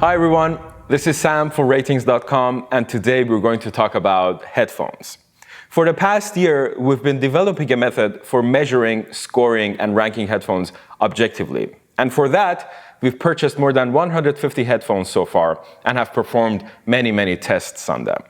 Hi everyone, this is Sam for Ratings.com, and today we're going to talk about headphones. For the past year, we've been developing a method for measuring, scoring, and ranking headphones objectively. And for that, we've purchased more than 150 headphones so far and have performed many tests on them.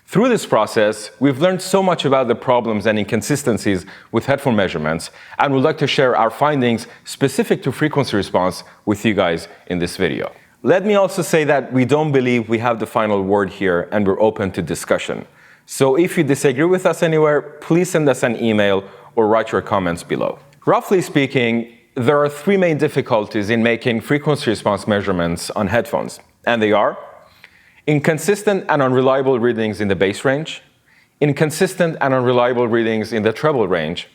Through this process, we've learned so much about the problems and inconsistencies with headphone measurements, and would like to share our findings specific to frequency response with you guys in this video. Let me also say that we don't believe we have the final word here, and we're open to discussion. So if you disagree with us anywhere, please send us an email or write your comments below. Roughly speaking, there are three main difficulties in making frequency response measurements on headphones, and they are inconsistent and unreliable readings in the bass range, inconsistent and unreliable readings in the treble range,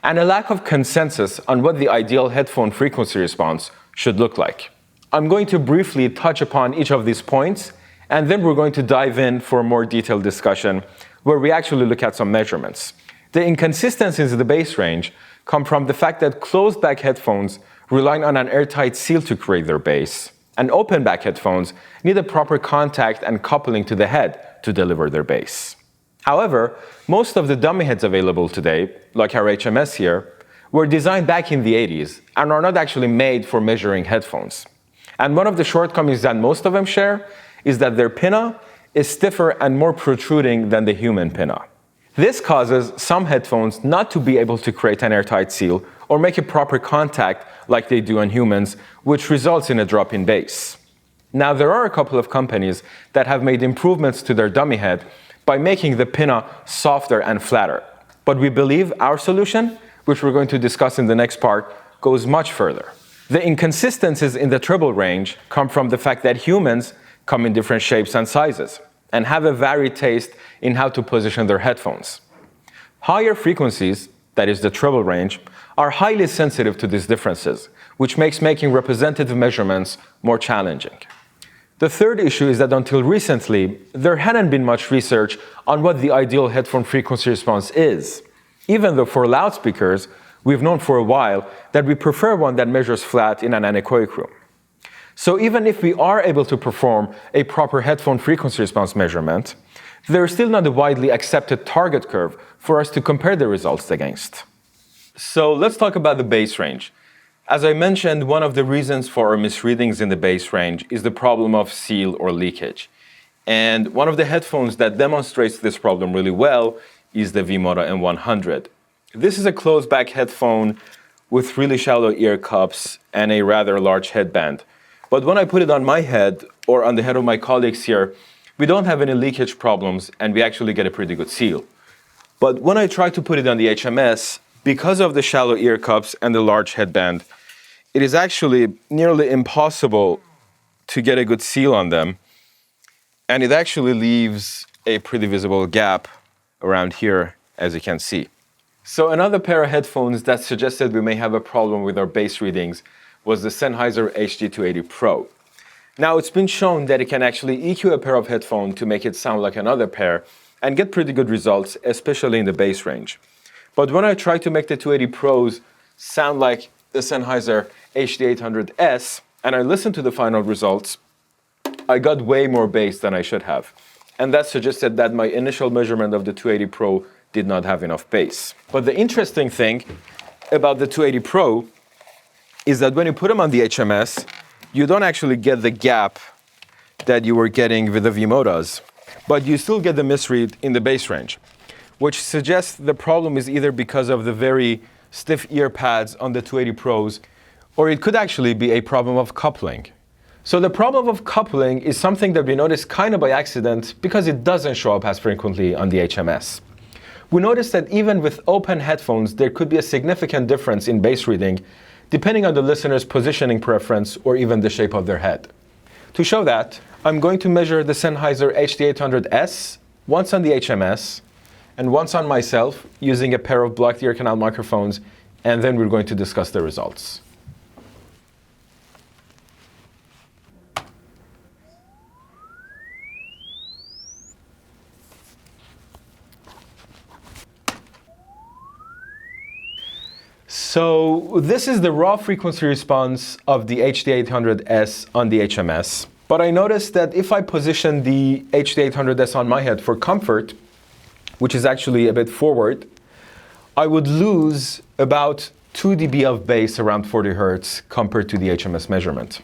and a lack of consensus on what the ideal headphone frequency response should look like. I'm going to briefly touch upon each of these points, and then we're going to dive in for a more detailed discussion where we actually look at some measurements. The inconsistencies in the bass range come from the fact that closed-back headphones rely on an airtight seal to create their bass, and open-back headphones need a proper contact and coupling to the head to deliver their bass. However, most of the dummy heads available today, like our HMS here, were designed back in the 80s and are not actually made for measuring headphones. And one of the shortcomings that most of them share is that their pinna is stiffer and more protruding than the human pinna. This causes some headphones not to be able to create an airtight seal or make a proper contact like they do on humans, which results in a drop in bass. Now, there are a couple of companies that have made improvements to their dummy head by making the pinna softer and flatter. But we believe our solution, which we're going to discuss in the next part, goes much further. The inconsistencies in the treble range come from the fact that humans come in different shapes and sizes and have a varied taste in how to position their headphones. Higher frequencies, that is the treble range, are highly sensitive to these differences, which makes making representative measurements more challenging. The third issue is that until recently, there hadn't been much research on what the ideal headphone frequency response is, even though for loudspeakers, we've known for a while that we prefer one that measures flat in an anechoic room. So even if we are able to perform a proper headphone frequency response measurement, there is still not a widely accepted target curve for us to compare the results against. So let's talk about the bass range. As I mentioned, one of the reasons for our misreadings in the bass range is the problem of seal or leakage. And one of the headphones that demonstrates this problem really well is the V-MODA M100. This is a closed-back headphone with really shallow ear cups and a rather large headband. But when I put it on my head or on the head of my colleagues here, we don't have any leakage problems and we actually get a pretty good seal. But when I try to put it on the HMS, because of the shallow ear cups and the large headband, it is actually nearly impossible to get a good seal on them. And it actually leaves a pretty visible gap around here, as you can see. So another pair of headphones that suggested we may have a problem with our bass readings was the Sennheiser HD280 Pro. Now, it's been shown that it can actually EQ a pair of headphones to make it sound like another pair and get pretty good results, especially in the bass range. But when I try to make the 280 Pros sound like the Sennheiser HD800S and I listened to the final results, I got way more bass than I should have. And that suggested that my initial measurement of the 280 Pro did not have enough bass. But the interesting thing about the 280 Pro is that when you put them on the HMS, you don't actually get the gap that you were getting with the V-MODAs, but you still get the misread in the bass range, which suggests the problem is either because of the very stiff ear pads on the 280 Pros, or it could actually be a problem of coupling. So the problem of coupling is something that we noticed kind of by accident because it doesn't show up as frequently on the HMS. We noticed that even with open headphones, there could be a significant difference in bass reading depending on the listener's positioning preference or even the shape of their head. To show that, I'm going to measure the Sennheiser HD800S once on the HMS and once on myself using a pair of blocked ear canal microphones, and then we're going to discuss the results. So this is the raw frequency response of the HD800S on the HMS. But I noticed that if I position the HD800S on my head for comfort, which is actually a bit forward, I would lose about 2 dB of bass around 40 Hertz compared to the HMS measurement.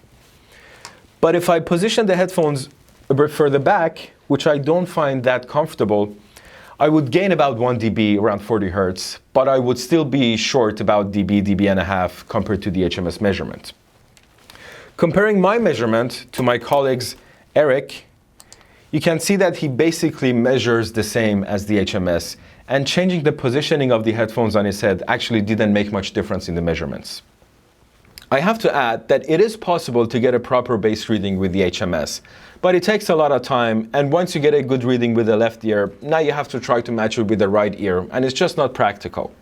But if I position the headphones a bit further back, which I don't find that comfortable, I would gain about 1 dB around 40 Hertz, but I would still be short about dB and a half compared to the HMS measurement. Comparing my measurement to my colleague's Eric, you can see that he basically measures the same as the HMS, and changing the positioning of the headphones on his head actually didn't make much difference in the measurements. I have to add that it is possible to get a proper bass reading with the HMS, but it takes a lot of time, and once you get a good reading with the left ear, now you have to try to match it with the right ear, and it's just not practical.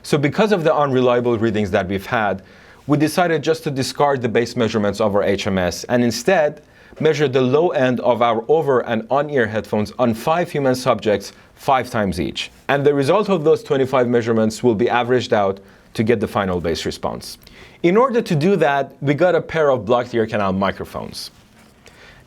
So because of the unreliable readings that we've had, we decided just to discard the bass measurements of our HMS and instead measure the low end of our over and on-ear headphones on 5 human subjects 5 times each. And the result of those 25 measurements will be averaged out to get the final bass response. In order to do that, we got a pair of blocked ear canal microphones.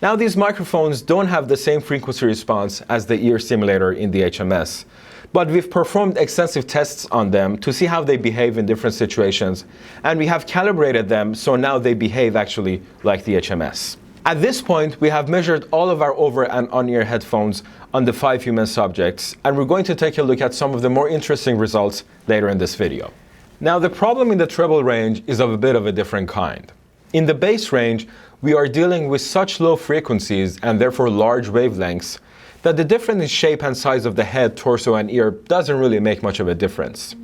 Now these microphones don't have the same frequency response as the ear simulator in the HMS, but we've performed extensive tests on them to see how they behave in different situations, and we have calibrated them so now they behave actually like the HMS. At this point, we have measured all of our over and on-ear headphones on the 5 human subjects, and we're going to take a look at some of the more interesting results later in this video. Now, the problem in the treble range is of a bit of a different kind. In the bass range, we are dealing with such low frequencies and therefore large wavelengths that the difference in shape and size of the head, torso, and ear doesn't really make much of a difference.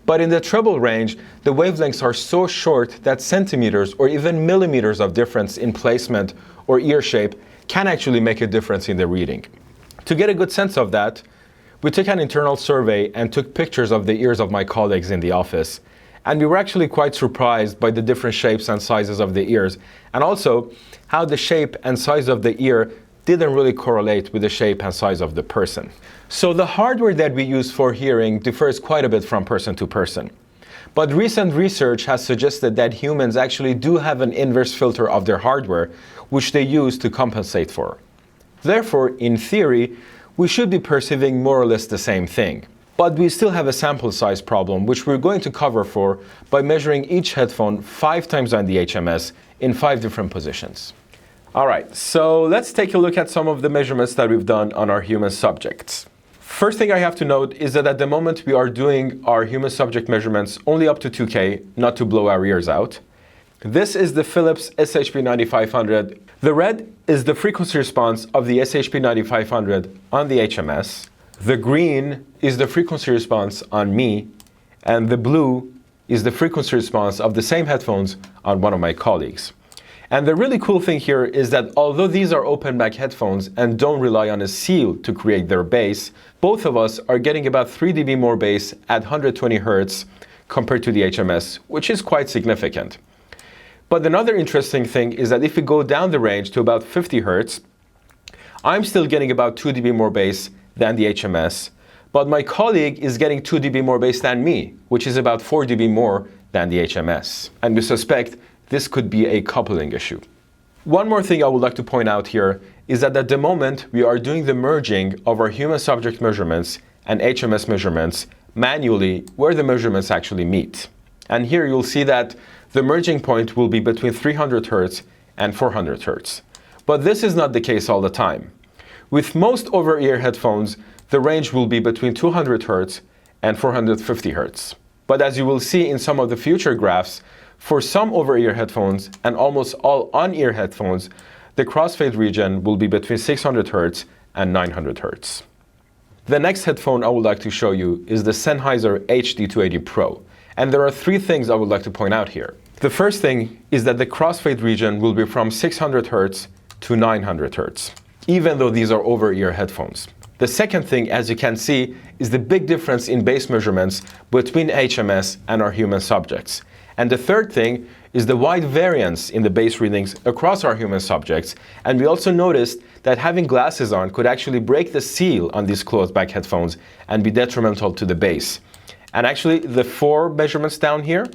But in the treble range, the wavelengths are so short that centimeters or even millimeters of difference in placement or ear shape can actually make a difference in the reading. To get a good sense of that, we took an internal survey and took pictures of the ears of my colleagues in the office. And we were actually quite surprised by the different shapes and sizes of the ears, and also how the shape and size of the ear didn't really correlate with the shape and size of the person. So the hardware that we use for hearing differs quite a bit from person to person. But recent research has suggested that humans actually do have an inverse filter of their hardware, which they use to compensate for. Therefore, in theory, we should be perceiving more or less the same thing. But we still have a sample size problem, which we're going to cover for by measuring each headphone 5 times on the HMS in 5 different positions. All right, so let's take a look at some of the measurements that we've done on our human subjects. First thing I have to note is that at the moment we are doing our human subject measurements only up to 2K, not to blow our ears out. This is the Philips SHP9500. The red is the frequency response of the SHP9500 on the HMS. The green is the frequency response on me, and the blue is the frequency response of the same headphones on one of my colleagues. And the really cool thing here is that although these are open back headphones and don't rely on a seal to create their bass, both of us are getting about 3 dB more bass at 120 Hertz compared to the HMS, which is quite significant. But another interesting thing is that if we go down the range to about 50 Hertz, I'm still getting about 2 dB more bass than the HMS, but my colleague is getting 2 dB more bass than me, which is about 4 dB more than the HMS. And we suspect this could be a coupling issue. One more thing I would like to point out here is that at the moment we are doing the merging of our human subject measurements and HMS measurements manually where the measurements actually meet. And here you'll see that the merging point will be between 300 Hertz and 400 Hertz. But this is not the case all the time. With most over-ear headphones, the range will be between 200 Hertz and 450 Hertz. But as you will see in some of the future graphs, for some over-ear headphones and almost all on-ear headphones, the crossfade region will be between 600 Hertz and 900 Hertz. The next headphone I would like to show you is the Sennheiser HD280 Pro. And there are 3 things I would like to point out here. The first thing is that the crossfade region will be from 600 Hertz to 900 Hertz, even though these are over-ear headphones. The second thing, as you can see, is the big difference in bass measurements between HMS and our human subjects. And the third thing is the wide variance in the bass readings across our human subjects. And we also noticed that having glasses on could actually break the seal on these closed back headphones and be detrimental to the bass. And actually, the 4 measurements down here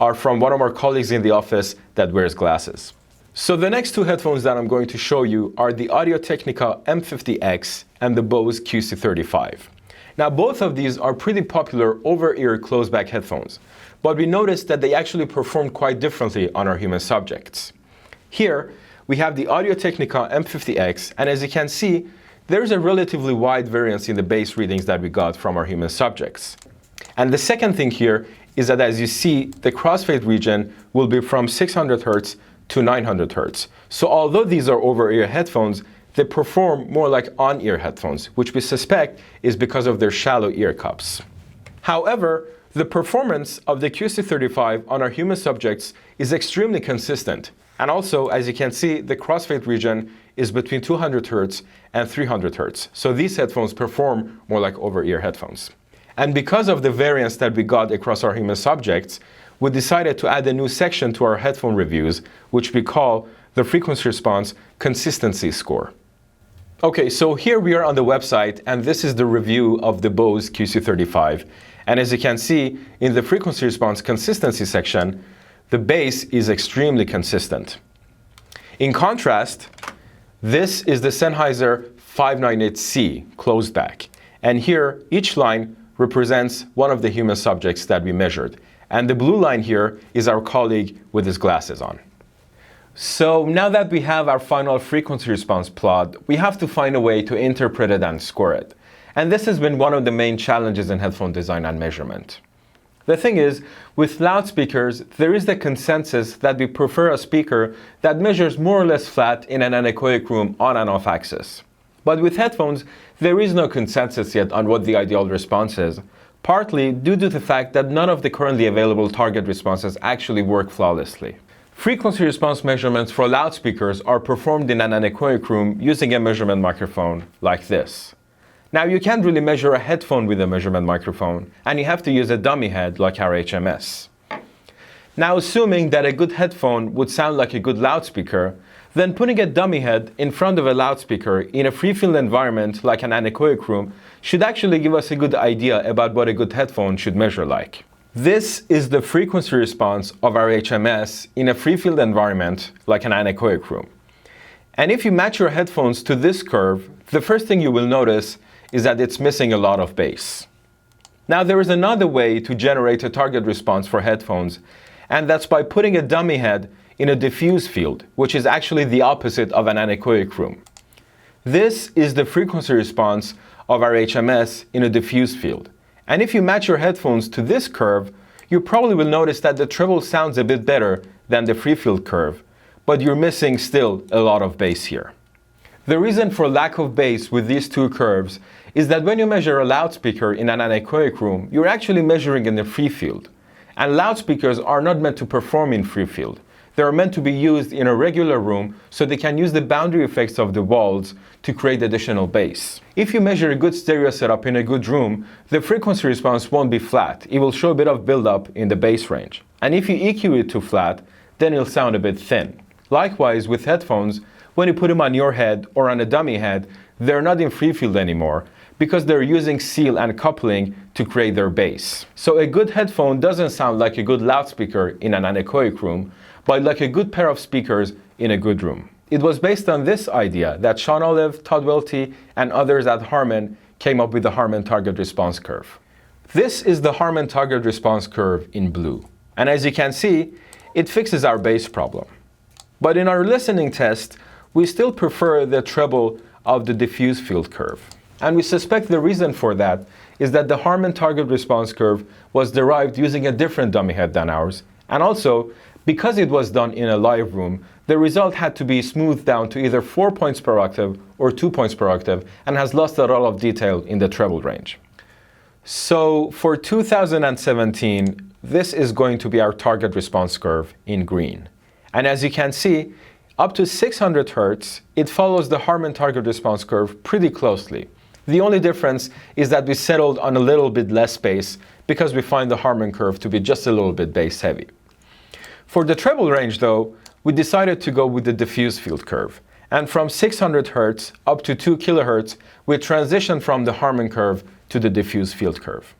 are from one of our colleagues in the office that wears glasses. So the next two headphones that I'm going to show you are the Audio-Technica M50X and the Bose QC35. Now both of these are pretty popular over-ear closed-back headphones, but we noticed that they actually perform quite differently on our human subjects. Here we have the Audio-Technica M50X, and as you can see, there's a relatively wide variance in the bass readings that we got from our human subjects. And the second thing here is that, as you see, the crossfade region will be from 600 Hz to 900 Hz. So although these are over-ear headphones, they perform more like on-ear headphones, which we suspect is because of their shallow ear cups. However, the performance of the QC35 on our human subjects is extremely consistent. And also, as you can see, the crossfade region is between 200 Hz and 300 Hz. So these headphones perform more like over-ear headphones. And because of the variance that we got across our human subjects, we decided to add a new section to our headphone reviews, which we call the frequency response consistency score. Okay, so here we are on the website, and this is the review of the Bose QC35. And as you can see, in the frequency response consistency section, the bass is extremely consistent. In contrast, this is the Sennheiser 598C closed back. And here, each line represents one of the human subjects that we measured. And the blue line here is our colleague with his glasses on. So now that we have our final frequency response plot, we have to find a way to interpret it and score it. And this has been one of the main challenges in headphone design and measurement. The thing is, with loudspeakers, there is the consensus that we prefer a speaker that measures more or less flat in an anechoic room on and off axis. But with headphones, there is no consensus yet on what the ideal response is, partly due to the fact that none of the currently available target responses actually work flawlessly. Frequency response measurements for loudspeakers are performed in an anechoic room using a measurement microphone like this. Now you can't really measure a headphone with a measurement microphone, and you have to use a dummy head like our HMS. Now assuming that a good headphone would sound like a good loudspeaker, then putting a dummy head in front of a loudspeaker in a free-field environment like an anechoic room should actually give us a good idea about what a good headphone should measure like. This is the frequency response of our HMS in a free-field environment like an anechoic room. And if you match your headphones to this curve, the first thing you will notice is that it's missing a lot of bass. Now there is another way to generate a target response for headphones, and that's by putting a dummy head in a diffuse field, which is actually the opposite of an anechoic room. This is the frequency response of our HMS in a diffuse field. And if you match your headphones to this curve, you probably will notice that the treble sounds a bit better than the free field curve, but you're missing still a lot of bass here. The reason for lack of bass with these two curves is that when you measure a loudspeaker in an anechoic room, you're actually measuring in the free field. And loudspeakers are not meant to perform in free field. They are meant to be used in a regular room so they can use the boundary effects of the walls to create additional bass. If you measure a good stereo setup in a good room, the frequency response won't be flat. It will show a bit of buildup in the bass range. And if you EQ it too flat, then it'll sound a bit thin. Likewise, with headphones, when you put them on your head or on a dummy head, they're not in free field anymore because they're using seal and coupling to create their bass. So a good headphone doesn't sound like a good loudspeaker in an anechoic room, but like a good pair of speakers in a good room. It was based on this idea that Sean Olive, Todd Welty, and others at Harman came up with the Harman target response curve. This is the Harman target response curve in blue. And as you can see, it fixes our bass problem. But in our listening test, we still prefer the treble of the diffuse field curve. And we suspect the reason for that is that the Harman target response curve was derived using a different dummy head than ours, and also, because it was done in a live room, the result had to be smoothed down to either 4 points per octave or 2 points per octave and has lost a lot of detail in the treble range. So for 2017, this is going to be our target response curve in green. And as you can see, up to 600 Hz, it follows the Harman target response curve pretty closely. The only difference is that we settled on a little bit less bass because we find the Harman curve to be just a little bit bass heavy. For the treble range though, we decided to go with the diffuse field curve. And from 600 Hz up to 2 kHz, we transitioned from the Harman curve to the diffuse field curve.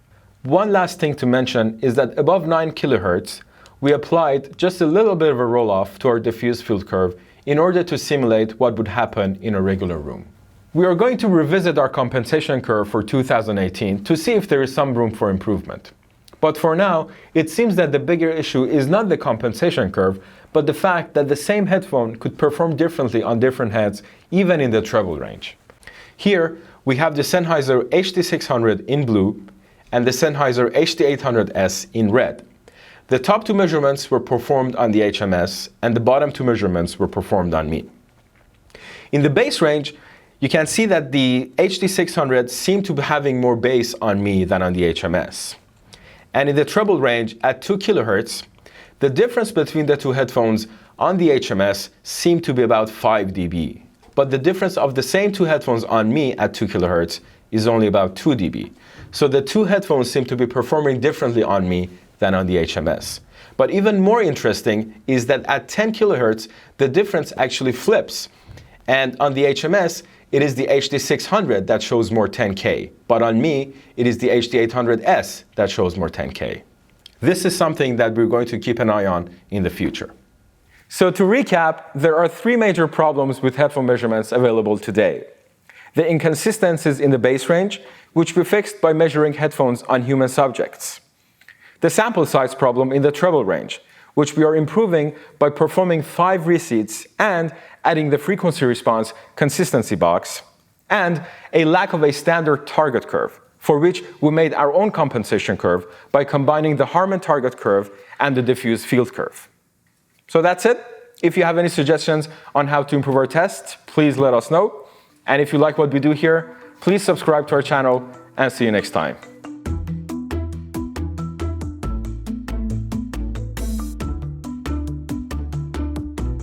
One last thing to mention is that above 9 kHz, we applied just a little bit of a roll-off to our diffuse field curve in order to simulate what would happen in a regular room. We are going to revisit our compensation curve for 2018 to see if there is some room for improvement. But for now, it seems that the bigger issue is not the compensation curve, but the fact that the same headphone could perform differently on different heads, even in the treble range. Here, we have the Sennheiser HD600 in blue and the Sennheiser HD800S in red. The top two measurements were performed on the HMS, and the bottom two measurements were performed on me. In the bass range, you can see that the HD600 seemed to be having more bass on me than on the HMS. And in the treble range at 2 kHz, the difference between the two headphones on the HMS seemed to be about 5 dB. But the difference of the same two headphones on me at 2 kHz is only about 2 dB. So the two headphones seem to be performing differently on me than on the HMS. But even more interesting is that at 10 kHz, the difference actually flips. And on the HMS, it is the HD600 that shows more 10K. But on me, it is the HD800S that shows more 10K. This is something that we're going to keep an eye on in the future. So to recap, there are three major problems with headphone measurements available today. The inconsistencies in the bass range, which we fixed by measuring headphones on human subjects. The sample size problem in the treble range, which we are improving by performing 5 reseeds and adding the frequency response consistency box, and a lack of a standard target curve, for which we made our own compensation curve by combining the Harman target curve and the diffuse field curve. So that's it. If you have any suggestions on how to improve our tests, please let us know. And if you like what we do here, please subscribe to our channel and see you next time.